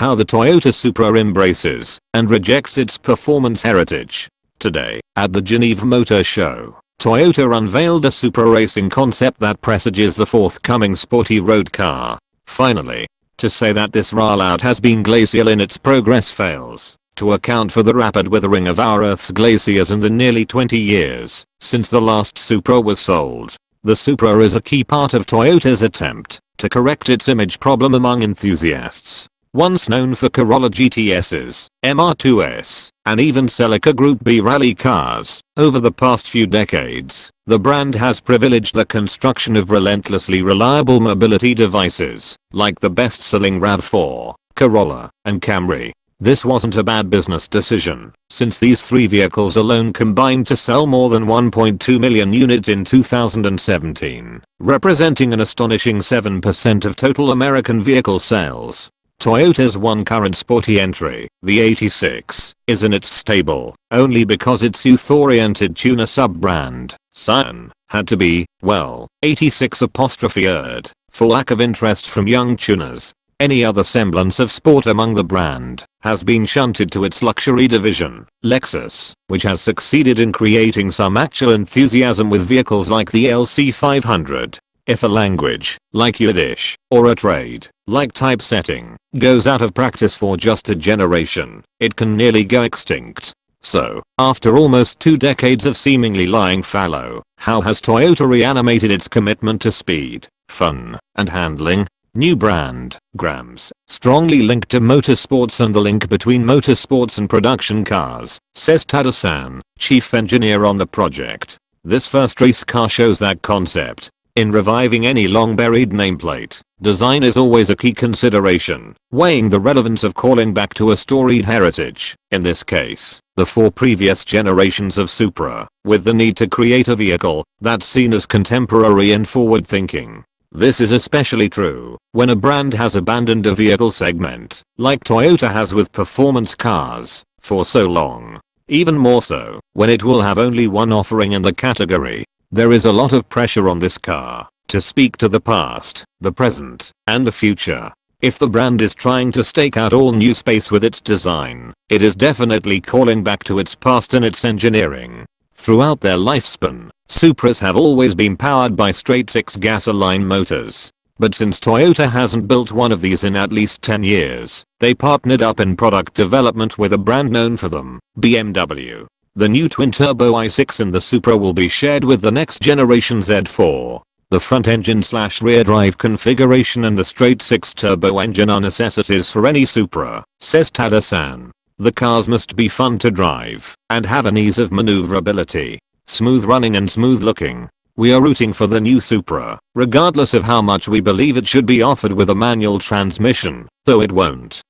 how the Toyota Supra embraces and rejects its performance heritage. Today, at the Geneva Motor Show, Toyota unveiled a Supra Racing Concept that presages the forthcoming sporty road car. Finally, to say that this rollout has been glacial in its progress fails to account for the rapid withering of our Earth's glaciers in the nearly 20 years since the last Supra was sold. The Supra is a key part of Toyota's attempt to correct its image problem among enthusiasts. Once known for Corolla GTSs, MR2s, and even Celica Group B rally cars, over the past few decades, the brand has privileged the construction of relentlessly reliable mobility devices, like the best-selling RAV4, Corolla, and Camry. This wasn't a bad business decision, since these three vehicles alone combined to sell more than 1.2 million units in 2017, representing an astonishing 7% of total American vehicle sales. Toyota's one current sporty entry, the 86, is in its stable only because its youth-oriented tuner sub-brand, Scion, had to be, well, 86'erd, for lack of interest from young tuners. Any other semblance of sport among the brand has been shunted to its luxury division, Lexus, which has succeeded in creating some actual enthusiasm with vehicles like the LC500. If a language, like Yiddish, or a trade, like typesetting, goes out of practice for just a generation, it can nearly go extinct. So, after almost 2 decades of seemingly lying fallow, how has Toyota reanimated its commitment to speed, fun, and handling? New brand, grams, strongly linked to motorsports and the link between motorsports and production cars, says Tada-san, chief engineer on the project. This first race car shows that concept. In reviving any long-buried nameplate, design is always a key consideration, weighing the relevance of calling back to a storied heritage, in this case, the 4 previous generations of Supra, with the need to create a vehicle that's seen as contemporary and forward-thinking. This is especially true when a brand has abandoned a vehicle segment, like Toyota has with performance cars, for so long. Even more so, when it will have only one offering in the category. There is a lot of pressure on this car to speak to the past, the present, and the future. If the brand is trying to stake out all new space with its design, it is definitely calling back to its past and its engineering. Throughout their lifespan, Supras have always been powered by straight-six gasoline motors. But since Toyota hasn't built one of these in at least 10 years, they partnered up in product development with a brand known for them, BMW. The new twin-turbo i6 in the Supra will be shared with the next generation Z4. The front engine/rear drive configuration and the straight-six turbo engine are necessities for any Supra, says Tada-san. The cars must be fun to drive and have an ease of maneuverability, smooth running and smooth looking. We are rooting for the new Supra, regardless of how much we believe it should be offered with a manual transmission, though it won't.